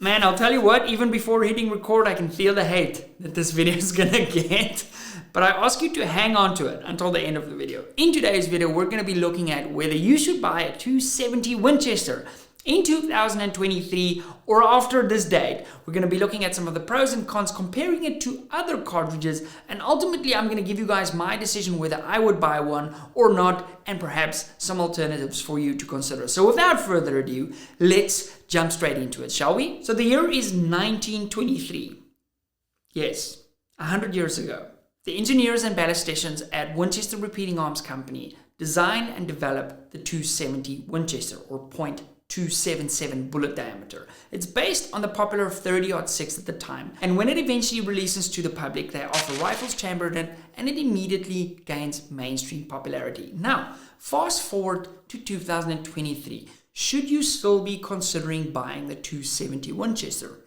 Man, I'll tell you what, even before hitting record, I can feel the hate that this video is gonna get. But I ask you to hang on to it until the end of the video. In today's video, we're gonna be looking at whether you should buy a 270 Winchester in 2023 or after this date. We're going to be looking at some of the pros and cons, comparing it to other cartridges, and ultimately I'm going to give you guys my decision whether I would buy one or not, and perhaps some alternatives for you to consider. So without further ado, let's jump straight into it, shall we? So the year is 1923. Yes, 100 years ago. The engineers and ballisticians at Winchester Repeating Arms Company designed and developed the 270 Winchester, or .277 bullet diameter. It's based on the popular 30-06 at the time, and when it eventually releases to the public, they offer rifles chambered in, and it immediately gains mainstream popularity. Now, fast forward to 2023. Should you still be considering buying the 270 Winchester?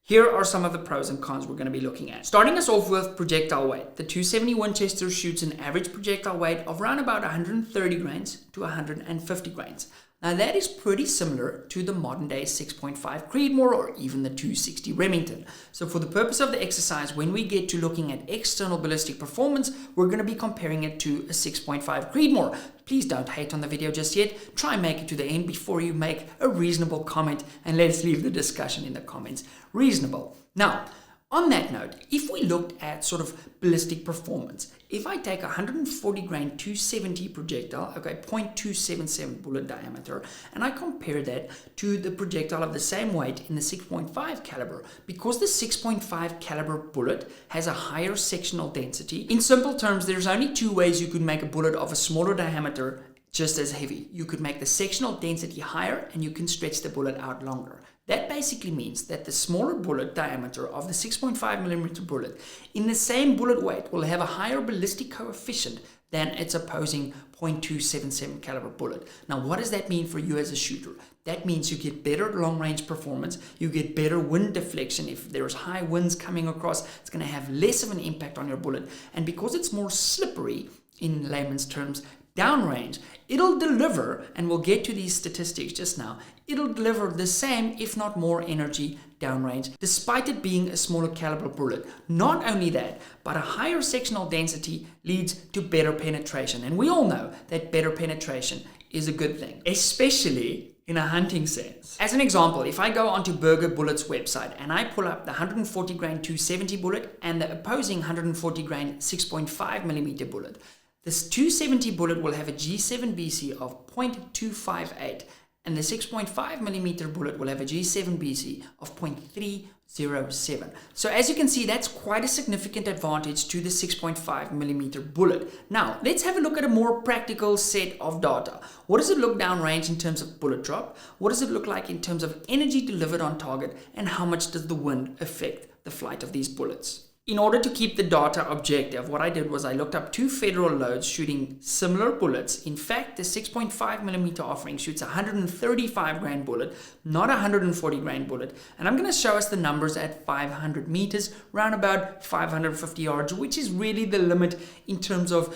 Here are some of the pros and cons we're going to be looking at. Starting us off with projectile weight. The 270 Winchester shoots an average projectile weight of around about 130 grains to 150 grains. Now that is pretty similar to the modern day 6.5 Creedmoor or even the 260 Remington. So for the purpose of the exercise, when we get to looking at external ballistic performance, we're going to be comparing it to a 6.5 Creedmoor. Please don't hate on the video just yet. Try and make it to the end before you make a reasonable comment, and let's leave the discussion in the comments. Reasonable. Now, on that note, if we looked at sort of ballistic performance, if I take a 140 grain 270 projectile, okay, .277 bullet diameter, and I compare that to the projectile of the same weight in the 6.5 caliber, because the 6.5 caliber bullet has a higher sectional density, in simple terms, there's only two ways you could make a bullet of a smaller diameter just as heavy. You could make the sectional density higher, and you can stretch the bullet out longer. That basically means that the smaller bullet diameter of the 6.5mm bullet in the same bullet weight will have a higher ballistic coefficient than its opposing .277 caliber bullet. Now, what does that mean for you as a shooter? That means you get better long-range performance, you get better wind deflection. If there's high winds coming across, it's going to have less of an impact on your bullet. And because it's more slippery, in layman's terms, downrange, it'll deliver, and we'll get to these statistics just now, it'll deliver the same, if not more, energy downrange, despite it being a smaller caliber bullet. Not only that, but a higher sectional density leads to better penetration. And we all know that better penetration is a good thing, especially in a hunting sense. As an example, if I go onto Burger Bullet's website and I pull up the 140 grain 270 bullet and the opposing 140 grain 6.5mm bullet, this 270 bullet will have a G7BC of .258, and the 6.5mm bullet will have a G7BC of .307. So as you can see, that's quite a significant advantage to the 6.5mm bullet. Now, let's have a look at a more practical set of data. What does it look downrange in terms of bullet drop? What does it look like in terms of energy delivered on target? And how much does the wind affect the flight of these bullets? In order to keep the data objective, what I did was I looked up two federal loads shooting similar bullets. In fact, the 6.5mm offering shoots a 135 grain bullet, not a 140 grain bullet. And I'm going to show us the numbers at 500 meters, around about 550 yards, which is really the limit in terms of,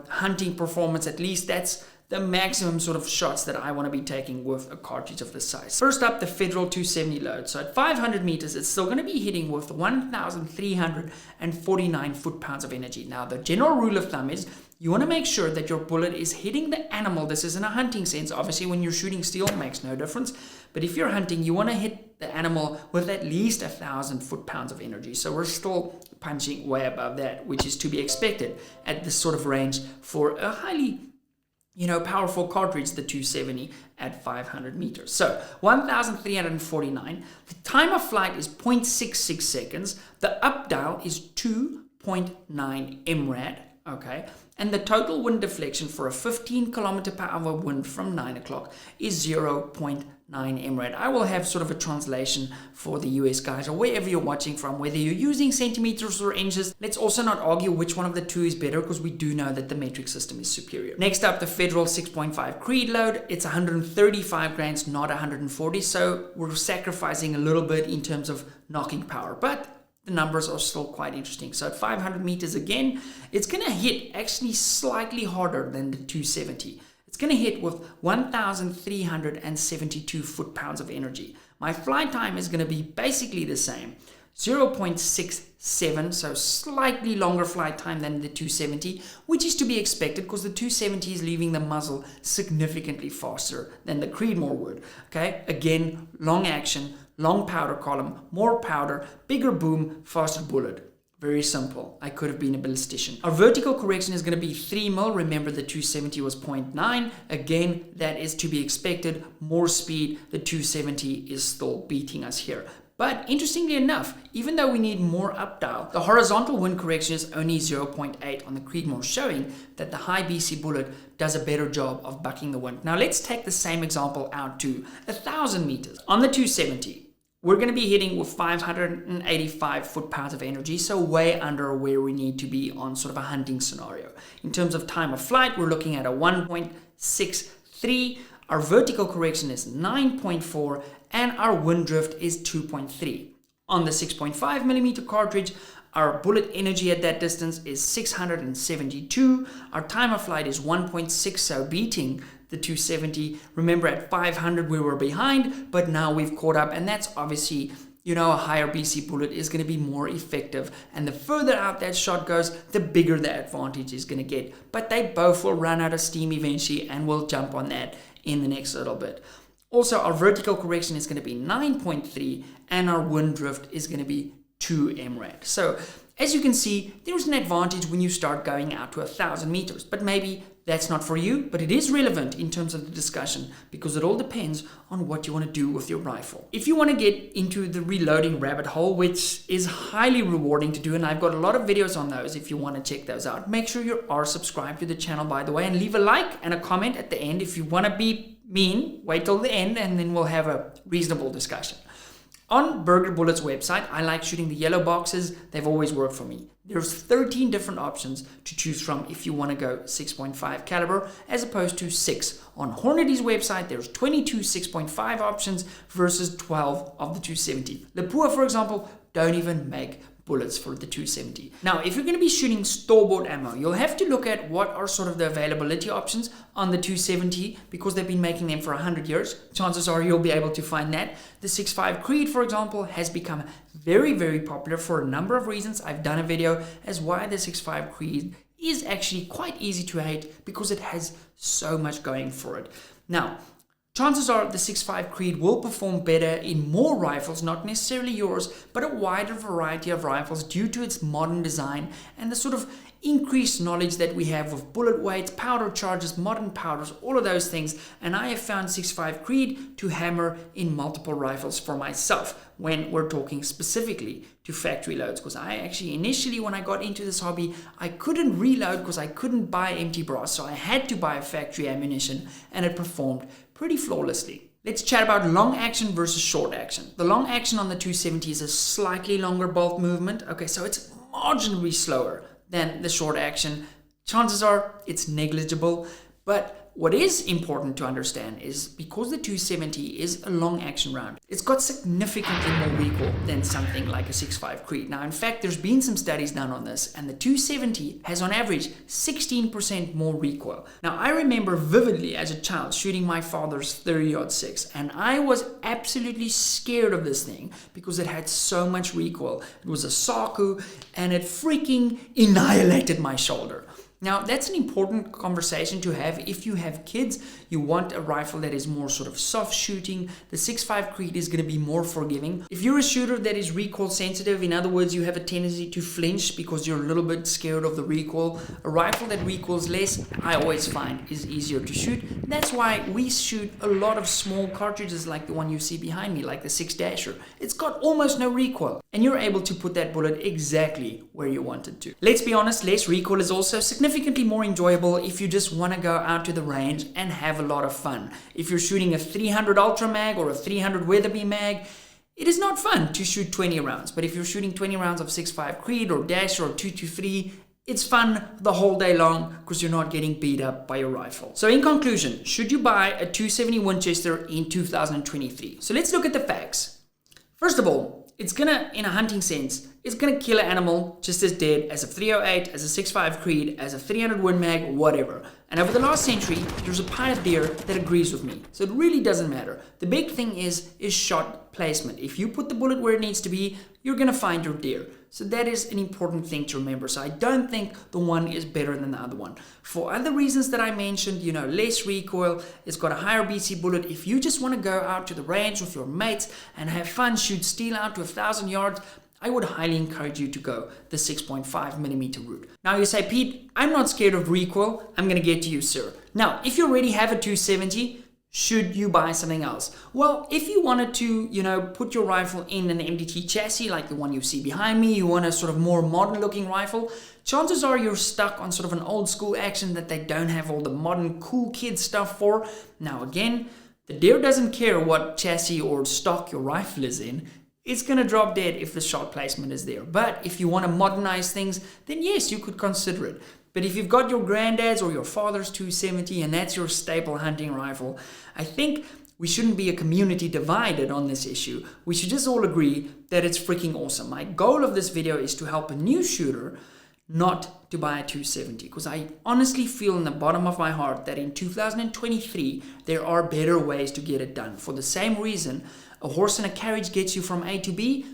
hunting performance. At least that's the maximum sort of shots that I want to be taking with a cartridge of this size. First up, the Federal 270 load. So at 500 meters, it's still going to be hitting with 1,349 foot-pounds of energy. Now, the general rule of thumb is you want to make sure that your bullet is hitting the animal. This is in a hunting sense. Obviously, when you're shooting steel, it makes no difference. But if you're hunting, you want to hit the animal with at least 1,000 foot-pounds of energy. So we're still punching way above that, which is to be expected at this sort of range for a highly powerful cartridge, the 270 at 500 meters. So 1,349. The time of flight is 0.66 seconds. The up dial is 2.9 MRAD. Okay. And the total wind deflection for a 15 kilometer per hour wind from 9 o'clock is 0.9 MRAD. I will have sort of a translation for the US guys, or wherever you're watching from, whether you're using centimeters or inches. Let's also not argue which one of the two is better, because we do know that the metric system is superior. Next up, the Federal 6.5 Creed load. It's 135 grains, not 140. So we're sacrificing a little bit in terms of knocking power, but the numbers are still quite interesting. So at 500 meters again, it's going to hit actually slightly harder than the 270. It's going to hit with 1,372 foot-pounds of energy. My flight time is going to be basically the same, 0.67, so slightly longer flight time than the 270, which is to be expected because the 270 is leaving the muzzle significantly faster than the Creedmoor would. Okay, again, long action, long powder column, more powder, bigger boom, faster bullet. Very simple. I could have been a ballistician. Our vertical correction is going to be 3 mil. Remember the 270 was 0.9. Again, that is to be expected. More speed. The 270 is still beating us here. But interestingly enough, even though we need more up dial, the horizontal wind correction is only 0.8 on the Creedmoor, showing that the high BC bullet does a better job of bucking the wind. Now let's take the same example out to 1,000 meters. On the 270, we're going to be hitting with 585 foot-pounds of energy, so way under where we need to be on sort of a hunting scenario. In terms of time of flight, we're looking at a 1.63. Our vertical correction is 9.4, and our wind drift is 2.3. On the 6.5 millimeter cartridge, our bullet energy at that distance is 672. Our time of flight is 1.6, so beating the 270. Remember, at 500 we were behind, but now we've caught up, and that's obviously, a higher BC bullet is going to be more effective, and the further out that shot goes, the bigger the advantage is going to get. But they both will run out of steam eventually, and we'll jump on that in the next little bit. Also, our vertical correction is going to be 9.3, and our wind drift is going to be 2 mrad. So as you can see, there's an advantage when you start going out to 1,000 meters, but maybe that's not for you, but it is relevant in terms of the discussion because it all depends on what you want to do with your rifle. If you want to get into the reloading rabbit hole, which is highly rewarding to do, and I've got a lot of videos on those if you want to check those out, make sure you are subscribed to the channel, by the way, and leave a like and a comment at the end. If you want to be mean, wait till the end and then we'll have a reasonable discussion. On Burger Bullet's website, I like shooting the yellow boxes. They've always worked for me. There's 13 different options to choose from if you want to go 6.5 caliber as opposed to 6. On Hornady's website, there's 22 6.5 options versus 12 of the 270. Lapua, for example, don't even make bullets for the 270. Now, if you're going to be shooting store-bought ammo, you'll have to look at what are sort of the availability options on the 270 because they've been making them for 100 years. Chances are you'll be able to find that. The 6.5 Creed, for example, has become very, very popular for a number of reasons. I've done a video as why the 6.5 Creed is actually quite easy to hate because it has so much going for it. Now, chances are the 6.5 Creed will perform better in more rifles, not necessarily yours, but a wider variety of rifles due to its modern design and the sort of increased knowledge that we have with bullet weights, powder charges, modern powders, all of those things. And I have found 6.5 Creed to hammer in multiple rifles for myself when we're talking specifically to factory loads. Because I actually initially, when I got into this hobby, I couldn't reload because I couldn't buy empty brass. So I had to buy factory ammunition and it performed pretty flawlessly. Let's chat about long action versus short action. The long action on the 270 is a slightly longer bolt movement. Okay, so it's marginally slower than the short action. Chances are it's negligible, but what is important to understand is because the 270 is a long action round, it's got significantly more recoil than something like a 6.5 Creed. Now, in fact, there's been some studies done on this, and the 270 has on average 16% more recoil. Now, I remember vividly as a child shooting my father's 30-06, and I was absolutely scared of this thing because it had so much recoil. It was a Saku, and it freaking annihilated my shoulder. Now, that's an important conversation to have if you have kids. You want a rifle that is more sort of soft shooting. The 6.5 Creed is going to be more forgiving. If you're a shooter that is recoil sensitive, in other words, you have a tendency to flinch because you're a little bit scared of the recoil, a rifle that recoils less, I always find, is easier to shoot. That's why we shoot a lot of small cartridges like the one you see behind me, like the 6-dasher. It's got almost no recoil, and you're able to put that bullet exactly where you want it to. Let's be honest, less recoil is also significantly more enjoyable if you just want to go out to the range and have a lot of fun. If you're shooting a 300 Ultra Mag or a 300 Weatherby Mag, it is not fun to shoot 20 rounds. But if you're shooting 20 rounds of 6.5 Creed or Dasher or 223, it's fun the whole day long because you're not getting beat up by your rifle. So in conclusion, should you buy a 270 Winchester in 2023? So let's look at the facts. First of all, it's gonna, in a hunting sense, it's gonna kill an animal just as dead as a 308, as a 6.5 Creed, as a 300 Win Mag, whatever. And over the last century, there's a pile of deer that agrees with me. So it really doesn't matter. The big thing is shot placement. If you put the bullet where it needs to be, you're going to find your deer. So that is an important thing to remember. So I don't think the one is better than the other one. For other reasons that I mentioned, less recoil, it's got a higher BC bullet. If you just want to go out to the range with your mates and have fun, shoot steel out to 1,000 yards, I would highly encourage you to go the 6.5mm route. Now you say, Pete, I'm not scared of recoil. I'm going to get to you, sir. Now, if you already have a 270, should you buy something else? Well, if you wanted to, put your rifle in an MDT chassis like the one you see behind me, you want a sort of more modern looking rifle, chances are you're stuck on sort of an old school action that they don't have all the modern cool kid stuff for. Now again, the deer doesn't care what chassis or stock your rifle is in. It's going to drop dead if the shot placement is there. But if you want to modernize things, then yes, you could consider it. But if you've got your granddad's or your father's 270 and that's your staple hunting rifle, I think we shouldn't be a community divided on this issue. We should just all agree that it's freaking awesome. My goal of this video is to help a new shooter not to buy a 270, because I honestly feel in the bottom of my heart that in 2023 there are better ways to get it done. For the same reason a horse and a carriage gets you from A to B,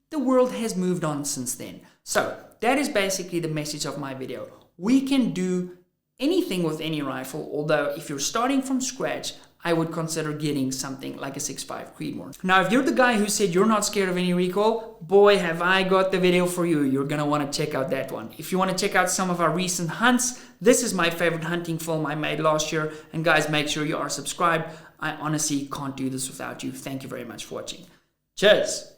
the world has moved on since then. So that is basically the message of my video. We can do anything with any rifle, although if you're starting from scratch, I would consider getting something like a 6.5 Creedmoor. Now, if you're the guy who said you're not scared of any recoil, boy, have I got the video for you. You're going to want to check out that one. If you want to check out some of our recent hunts, this is my favorite hunting film I made last year. And guys, make sure you are subscribed. I honestly can't do this without you. Thank you very much for watching. Cheers.